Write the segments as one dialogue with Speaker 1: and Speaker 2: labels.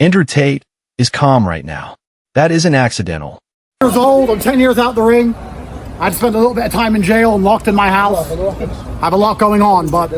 Speaker 1: Andrew Tate is calm right now. That isn't accidental.
Speaker 2: Years old, I'm 10 years out the ring. I'd spent a little bit of time in jail and locked in my house. I have a lot going on, but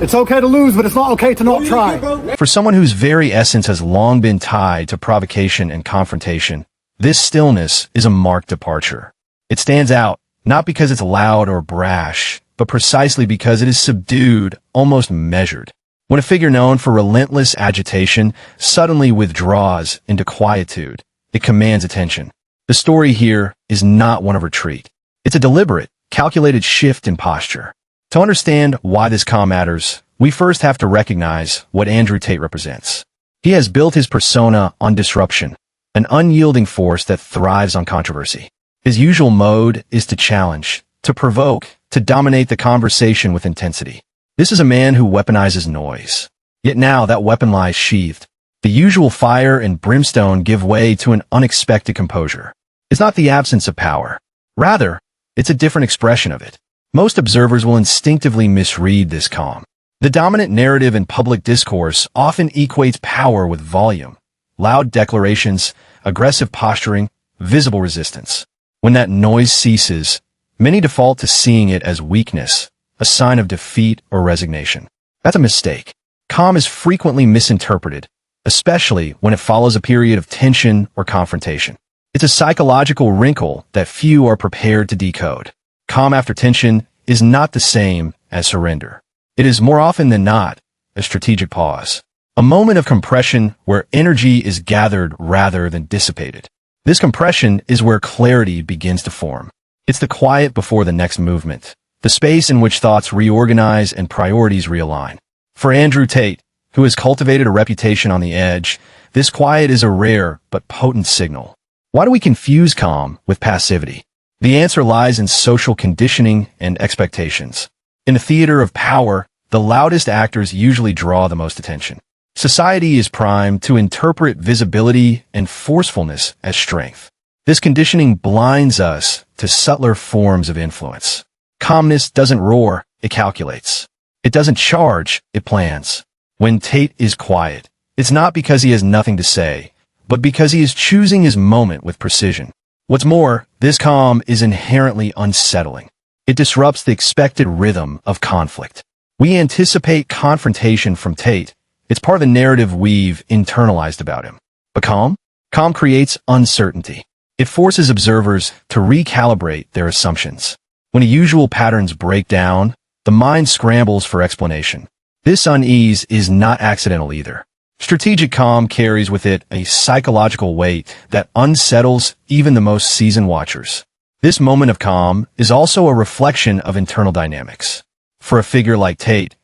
Speaker 2: it's okay to lose, but it's not okay to not try.
Speaker 1: For someone whose very essence has long been tied to provocation and confrontation, this stillness is a marked departure. It stands out, not because it's loud or brash, but precisely because it is subdued, almost measured. When a figure known for relentless agitation suddenly withdraws into quietude, it commands attention. The story here is not one of retreat. It's a deliberate, calculated shift in posture. To understand why this calm matters, we first have to recognize what Andrew Tate represents. He has built his persona on disruption, an unyielding force that thrives on controversy. His usual mode is to challenge, to provoke, to dominate the conversation with intensity. This is a man who weaponizes noise. Yet now that weapon lies sheathed. The usual fire and brimstone give way to an unexpected composure. It's not the absence of power. Rather, it's a different expression of it. Most observers will instinctively misread this calm. The dominant narrative in public discourse often equates power with volume, loud declarations, aggressive posturing, visible resistance. When that noise ceases, many default to seeing it as weakness, a sign of defeat or resignation. That's a mistake. Calm is frequently misinterpreted, especially when it follows a period of tension or confrontation. It's a psychological wrinkle that few are prepared to decode. Calm after tension is not the same as surrender. It is more often than not a strategic pause, a moment of compression where energy is gathered rather than dissipated. This compression is where clarity begins to form. It's the quiet before the next movement, the space in which thoughts reorganize and priorities realign. For Andrew Tate, who has cultivated a reputation on the edge, this quiet is a rare but potent signal. Why do we confuse calm with passivity? The answer lies in social conditioning and expectations. In a theater of power, the loudest actors usually draw the most attention. Society is primed to interpret visibility and forcefulness as strength. This conditioning blinds us to subtler forms of influence. Calmness doesn't roar, it calculates. It doesn't charge, it plans. When Tate is quiet, it's not because he has nothing to say, but because he is choosing his moment with precision. What's more, this calm is inherently unsettling. It disrupts the expected rhythm of conflict. We anticipate confrontation from Tate. It's part of the narrative we've internalized about him. But calm? Calm creates uncertainty. It forces observers to recalibrate their assumptions. When usual patterns break down, the mind scrambles for explanation. This unease is not accidental either. Strategic calm carries with it a psychological weight that unsettles even the most seasoned watchers. This moment of calm is also a reflection of internal dynamics. For a figure like Tate,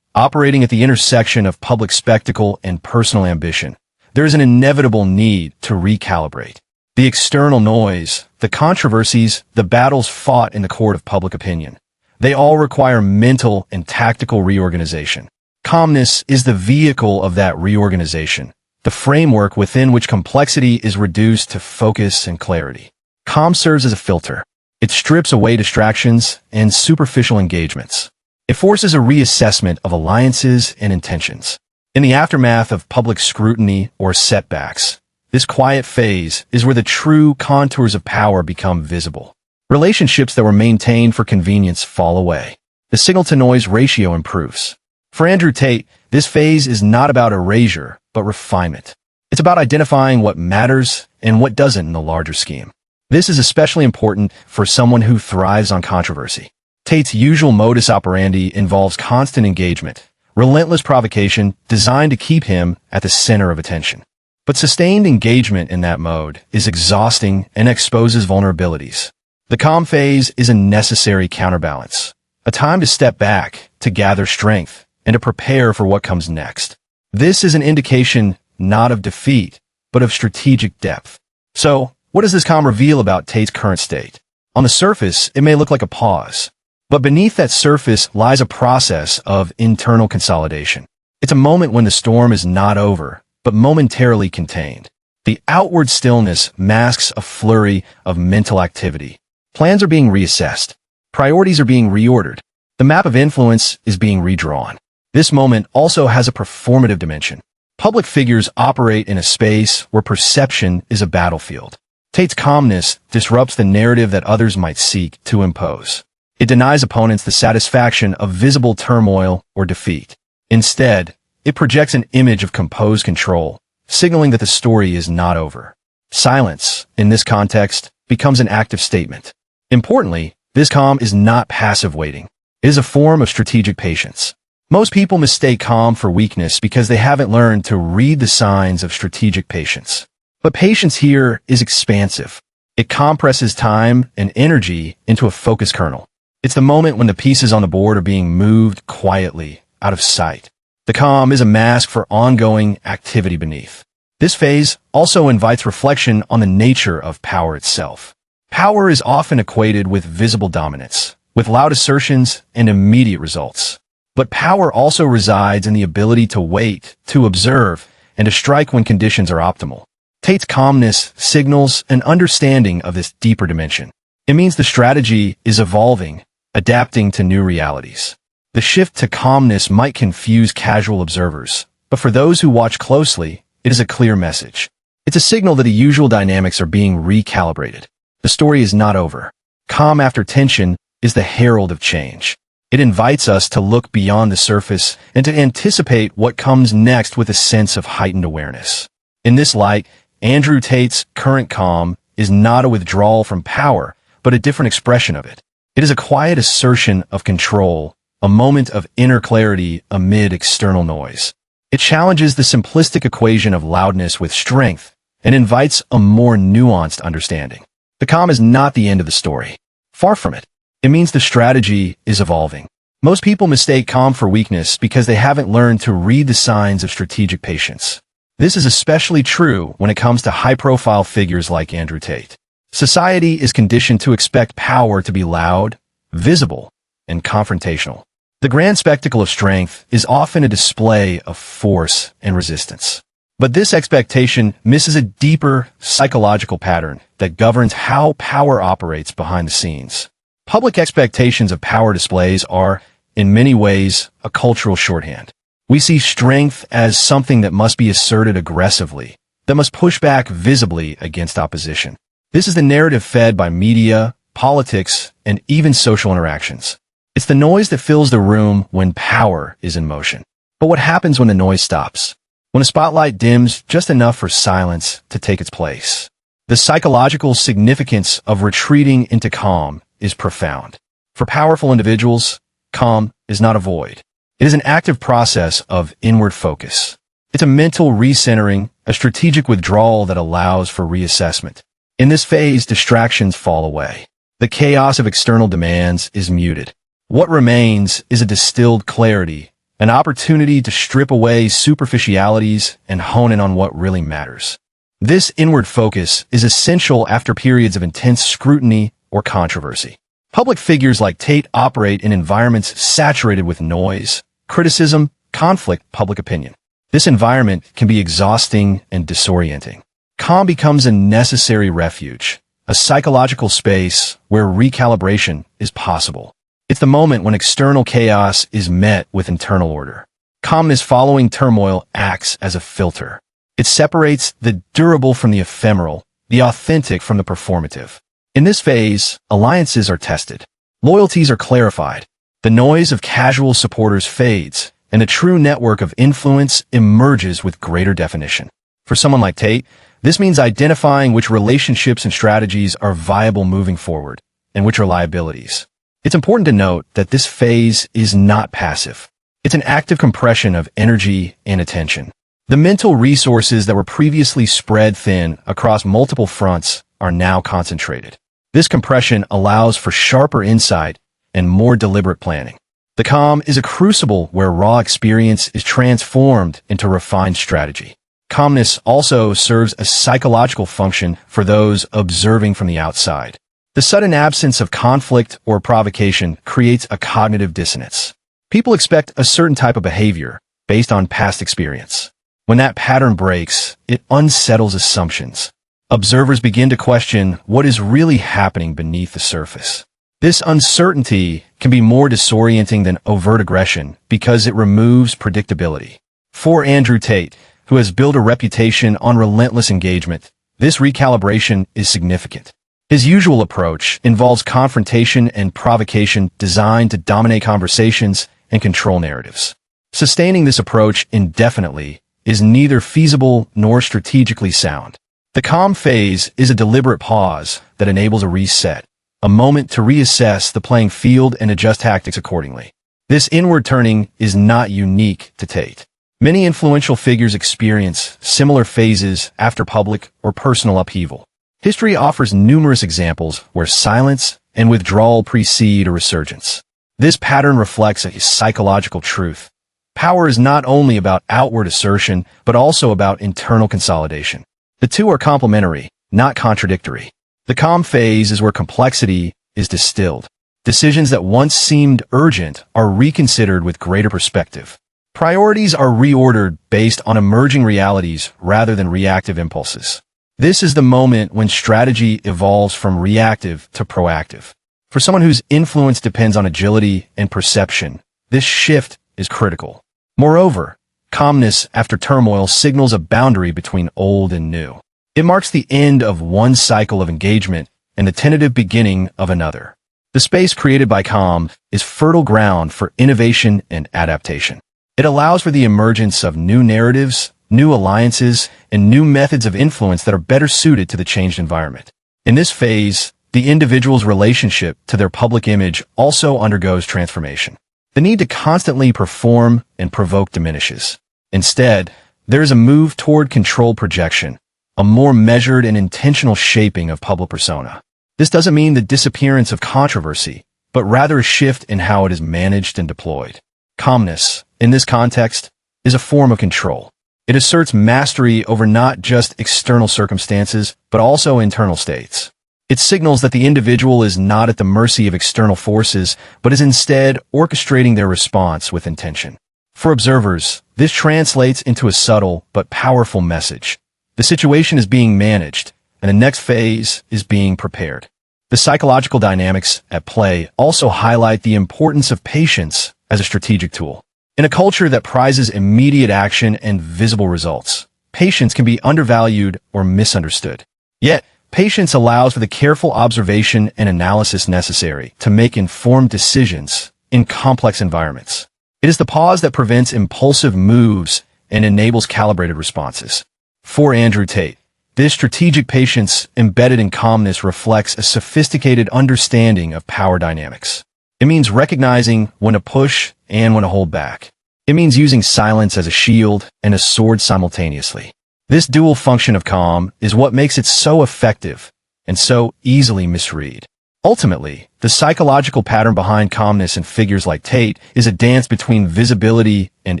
Speaker 1: operating at the intersection of public spectacle and personal ambition, there is an inevitable need to recalibrate. The external noise, the controversies, the battles fought in the court of public opinion, they all require mental and tactical reorganization. Calmness is the vehicle of that reorganization, the framework within which complexity is reduced to focus and clarity. Calm serves as a filter. It strips away distractions and superficial engagements. It forces a reassessment of alliances and intentions. In the aftermath of public scrutiny or setbacks, this quiet phase is where the true contours of power become visible. Relationships that were maintained for convenience fall away. The signal-to-noise ratio improves. For Andrew Tate, this phase is not about erasure, but refinement. It's about identifying what matters and what doesn't in the larger scheme. This is especially important for someone who thrives on controversy. Tate's usual modus operandi involves constant engagement, relentless provocation designed to keep him at the center of attention. But sustained engagement in that mode is exhausting and exposes vulnerabilities. The calm phase is a necessary counterbalance, a time to step back, to gather strength, and to prepare for what comes next. This is an indication not of defeat, but of strategic depth. So, what does this calm reveal about Tate's current state? On the surface, it may look like a pause, but beneath that surface lies a process of internal consolidation. It's a moment when the storm is not over, but momentarily contained. The outward stillness masks a flurry of mental activity. Plans are being reassessed. Priorities are being reordered. The map of influence is being redrawn. This moment also has a performative dimension. Public figures operate in a space where perception is a battlefield. Tate's calmness disrupts the narrative that others might seek to impose. It denies opponents the satisfaction of visible turmoil or defeat. Instead, it projects an image of composed control, signaling that the story is not over. Silence, in this context, becomes an active statement. Importantly, this calm is not passive waiting. It is a form of strategic patience. Most people mistake calm for weakness because they haven't learned to read the signs of strategic patience. But patience here is expansive. It compresses time and energy into a focus kernel. It's the moment when the pieces on the board are being moved quietly, out of sight. The calm is a mask for ongoing activity beneath. This phase also invites reflection on the nature of power itself. Power is often equated with visible dominance, with loud assertions and immediate results. But power also resides in the ability to wait, to observe, and to strike when conditions are optimal. Tate's calmness signals an understanding of this deeper dimension. It means the strategy is evolving, adapting to new realities. The shift to calmness might confuse casual observers, but for those who watch closely, it is a clear message. It's a signal that the usual dynamics are being recalibrated. The story is not over. Calm after tension is the herald of change. It invites us to look beyond the surface and to anticipate what comes next with a sense of heightened awareness. In this light, Andrew Tate's current calm is not a withdrawal from power, but a different expression of it. It is a quiet assertion of control, a moment of inner clarity amid external noise. It challenges the simplistic equation of loudness with strength and invites a more nuanced understanding. The calm is not the end of the story. Far from it. It means the strategy is evolving. Most people mistake calm for weakness because they haven't learned to read the signs of strategic patience. This is especially true when it comes to high-profile figures like Andrew Tate. Society is conditioned to expect power to be loud, visible, and confrontational. The grand spectacle of strength is often a display of force and resistance. But this expectation misses a deeper psychological pattern that governs how power operates behind the scenes. Public expectations of power displays are, in many ways, a cultural shorthand. We see strength as something that must be asserted aggressively, that must push back visibly against opposition. This is the narrative fed by media, politics, and even social interactions. It's the noise that fills the room when power is in motion. But what happens when the noise stops? When a spotlight dims just enough for silence to take its place? The psychological significance of retreating into calm is profound. For powerful individuals, calm is not a void. It is an active process of inward focus. It's a mental recentering, a strategic withdrawal that allows for reassessment. In this phase, distractions fall away. The chaos of external demands is muted. What remains is a distilled clarity, an opportunity to strip away superficialities and hone in on what really matters. This inward focus is essential after periods of intense scrutiny or controversy. Public figures like Tate operate in environments saturated with noise, criticism, conflict, public opinion. This environment can be exhausting and disorienting. Calm becomes a necessary refuge, a psychological space where recalibration is possible. It's the moment when external chaos is met with internal order. Calmness following turmoil acts as a filter. It separates the durable from the ephemeral, the authentic from the performative. In this phase, alliances are tested. Loyalties are clarified. The noise of casual supporters fades, and a true network of influence emerges with greater definition. For someone like Tate, this means identifying which relationships and strategies are viable moving forward, and which are liabilities. It's important to note that this phase is not passive. It's an active compression of energy and attention. The mental resources that were previously spread thin across multiple fronts are now concentrated. This compression allows for sharper insight and more deliberate planning. The calm is a crucible where raw experience is transformed into refined strategy. Calmness also serves a psychological function for those observing from the outside. The sudden absence of conflict or provocation creates a cognitive dissonance. People expect a certain type of behavior based on past experience. When that pattern breaks, it unsettles assumptions. Observers begin to question what is really happening beneath the surface. This uncertainty can be more disorienting than overt aggression because it removes predictability. For Andrew Tate, who has built a reputation on relentless engagement, this recalibration is significant. His usual approach involves confrontation and provocation designed to dominate conversations and control narratives. Sustaining this approach indefinitely is neither feasible nor strategically sound. The calm phase is a deliberate pause that enables a reset, a moment to reassess the playing field and adjust tactics accordingly. This inward turning is not unique to Tate. Many influential figures experience similar phases after public or personal upheaval. History offers numerous examples where silence and withdrawal precede a resurgence. This pattern reflects a psychological truth. Power is not only about outward assertion, but also about internal consolidation. The two are complementary, not contradictory. The calm phase is where complexity is distilled. Decisions that once seemed urgent are reconsidered with greater perspective. Priorities are reordered based on emerging realities rather than reactive impulses. This is the moment when strategy evolves from reactive to proactive. For someone whose influence depends on agility and perception, this shift is critical. Moreover, calmness after turmoil signals a boundary between old and new. It marks the end of one cycle of engagement and the tentative beginning of another. The space created by calm is fertile ground for innovation and adaptation. It allows for the emergence of new narratives, new alliances, and new methods of influence that are better suited to the changed environment. In this phase, the individual's relationship to their public image also undergoes transformation. The need to constantly perform and provoke diminishes. Instead, there is a move toward controlled projection, a more measured and intentional shaping of public persona. This doesn't mean the disappearance of controversy, but rather a shift in how it is managed and deployed. Calmness, in this context, is a form of control. It asserts mastery over not just external circumstances, but also internal states. It signals that the individual is not at the mercy of external forces, but is instead orchestrating their response with intention. For observers, this translates into a subtle but powerful message. The situation is being managed, and the next phase is being prepared. The psychological dynamics at play also highlight the importance of patience as a strategic tool. In a culture that prizes immediate action and visible results, patience can be undervalued or misunderstood. Yet, patience allows for the careful observation and analysis necessary to make informed decisions in complex environments. It is the pause that prevents impulsive moves and enables calibrated responses. For Andrew Tate, this strategic patience embedded in calmness reflects a sophisticated understanding of power dynamics. It means recognizing when to push and when to hold back. It means using silence as a shield and a sword simultaneously. This dual function of calm is what makes it so effective and so easily misread. Ultimately, the psychological pattern behind calmness in figures like Tate is a dance between visibility and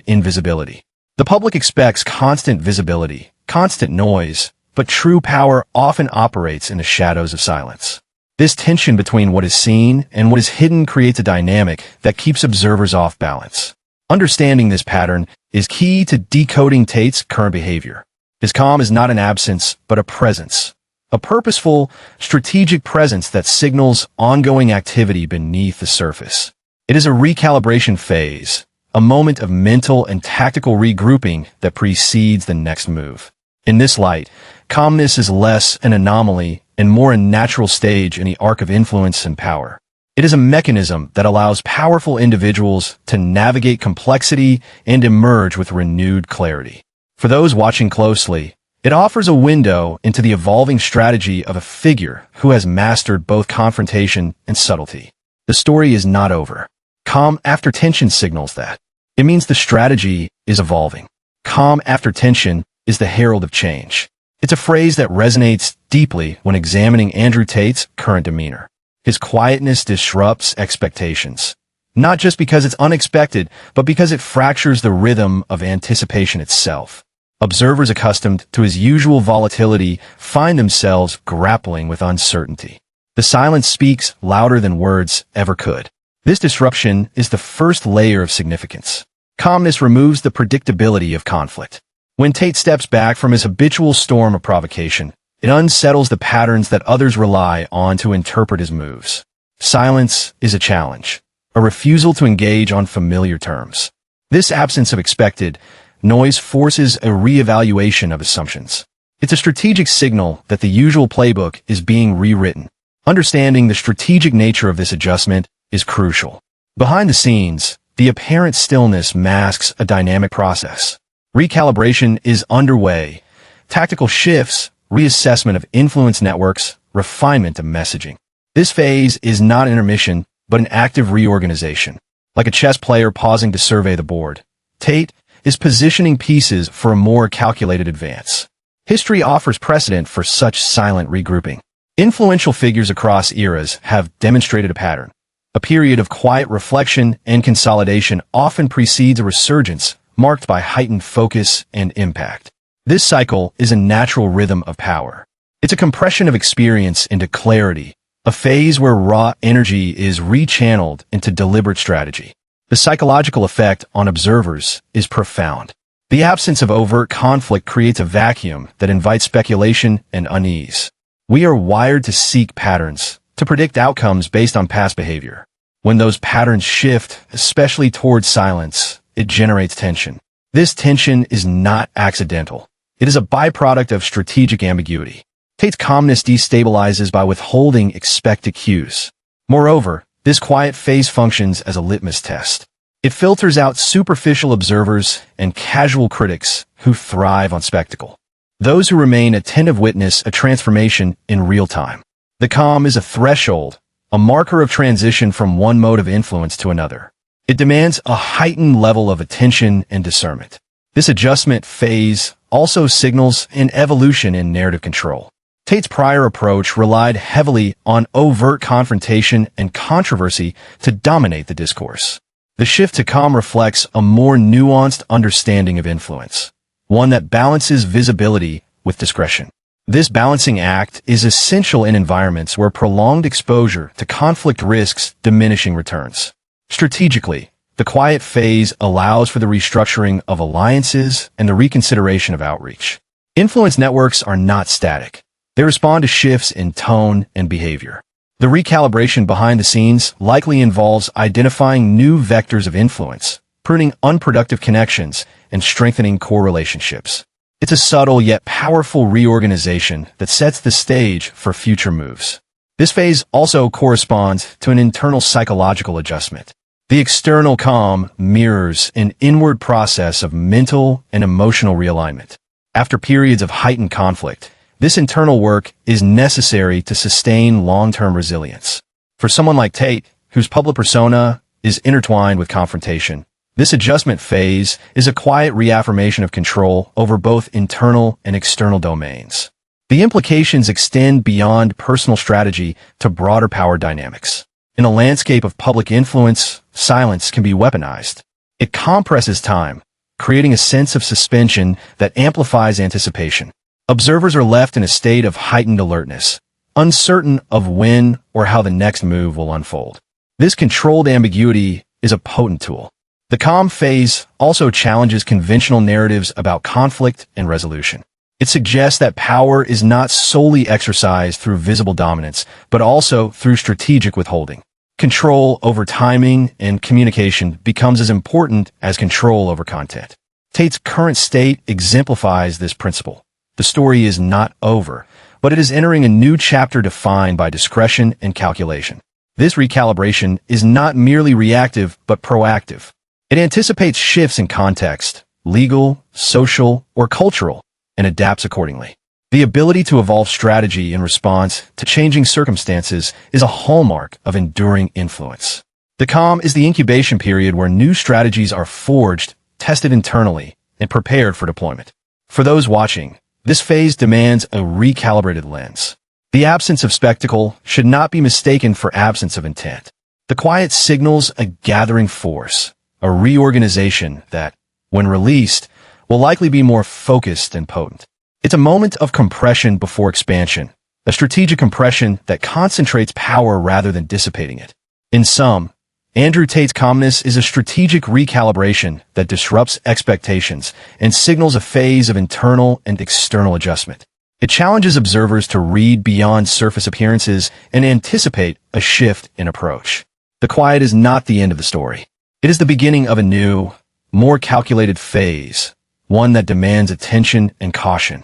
Speaker 1: invisibility. The public expects constant visibility, constant noise, but true power often operates in the shadows of silence. This tension between what is seen and what is hidden creates a dynamic that keeps observers off balance. Understanding this pattern is key to decoding Tate's current behavior. His calm is not an absence, but a presence. A purposeful, strategic presence that signals ongoing activity beneath the surface. It is a recalibration phase, a moment of mental and tactical regrouping that precedes the next move. In this light, calmness is less an anomaly and more a natural stage in the arc of influence and power. It is a mechanism that allows powerful individuals to navigate complexity and emerge with renewed clarity. For those watching closely, it offers a window into the evolving strategy of a figure who has mastered both confrontation and subtlety. The story is not over. Calm after tension signals that. It means the strategy is evolving. Calm after tension is the herald of change. It's a phrase that resonates deeply when examining Andrew Tate's current demeanor. His quietness disrupts expectations, not just because it's unexpected, but because it fractures the rhythm of anticipation itself. Observers accustomed to his usual volatility find themselves grappling with uncertainty. The silence speaks louder than words ever could. This disruption is the first layer of significance. Calmness removes the predictability of conflict. When Tate steps back from his habitual storm of provocation, it unsettles the patterns that others rely on to interpret his moves. Silence is a challenge, a refusal to engage on familiar terms. This absence of expected, noise forces a reevaluation of assumptions. It's a strategic signal that the usual playbook is being rewritten. Understanding the strategic nature of this adjustment is crucial. Behind the scenes, the apparent stillness masks a dynamic process. Recalibration is underway. Tactical shifts, reassessment of influence networks, refinement of messaging. This phase is not intermission, but an active reorganization. Like a chess player pausing to survey the board, Tate is positioning pieces for a more calculated advance. History offers precedent for such silent regrouping. Influential figures across eras have demonstrated a pattern. A period of quiet reflection and consolidation often precedes a resurgence marked by heightened focus and impact. This cycle is a natural rhythm of power. It's a compression of experience into clarity, a phase where raw energy is rechanneled into deliberate strategy. The psychological effect on observers is profound. The absence of overt conflict creates a vacuum that invites speculation and unease. We are wired to seek patterns, to predict outcomes based on past behavior. When those patterns shift, especially towards silence, it generates tension. This tension is not accidental. It is a byproduct of strategic ambiguity. Tate's calmness destabilizes by withholding expected cues. Moreover, this quiet phase functions as a litmus test. It filters out superficial observers and casual critics who thrive on spectacle. Those who remain attentive witness a transformation in real time. The calm is a threshold, a marker of transition from one mode of influence to another. It demands a heightened level of attention and discernment. This adjustment phase also signals an evolution in narrative control. Tate's prior approach relied heavily on overt confrontation and controversy to dominate the discourse. The shift to calm reflects a more nuanced understanding of influence, one that balances visibility with discretion. This balancing act is essential in environments where prolonged exposure to conflict risks diminishing returns. Strategically, the quiet phase allows for the restructuring of alliances and the reconsideration of outreach. Influence networks are not static. They respond to shifts in tone and behavior. The recalibration behind the scenes likely involves identifying new vectors of influence, pruning unproductive connections, and strengthening core relationships. It's a subtle yet powerful reorganization that sets the stage for future moves. This phase also corresponds to an internal psychological adjustment. The external calm mirrors an inward process of mental and emotional realignment. After periods of heightened conflict, this internal work is necessary to sustain long-term resilience. For someone like Tate, whose public persona is intertwined with confrontation, this adjustment phase is a quiet reaffirmation of control over both internal and external domains. The implications extend beyond personal strategy to broader power dynamics. In a landscape of public influence, silence can be weaponized. It compresses time, creating a sense of suspension that amplifies anticipation. Observers are left in a state of heightened alertness, uncertain of when or how the next move will unfold. This controlled ambiguity is a potent tool. The calm phase also challenges conventional narratives about conflict and resolution. It suggests that power is not solely exercised through visible dominance, but also through strategic withholding. Control over timing and communication becomes as important as control over content. Tate's current state exemplifies this principle. The story is not over, but it is entering a new chapter defined by discretion and calculation. This recalibration is not merely reactive, but proactive. It anticipates shifts in context, legal, social, or cultural, and adapts accordingly. The ability to evolve strategy in response to changing circumstances is a hallmark of enduring influence. The calm is the incubation period where new strategies are forged, tested internally, and prepared for deployment. For those watching, this phase demands a recalibrated lens. The absence of spectacle should not be mistaken for absence of intent. The quiet signals a gathering force, a reorganization that, when released, will likely be more focused and potent. It's a moment of compression before expansion, a strategic compression that concentrates power rather than dissipating it. In sum, Andrew Tate's calmness is a strategic recalibration that disrupts expectations and signals a phase of internal and external adjustment. It challenges observers to read beyond surface appearances and anticipate a shift in approach. The quiet is not the end of the story. It is the beginning of a new, more calculated phase, one that demands attention and caution.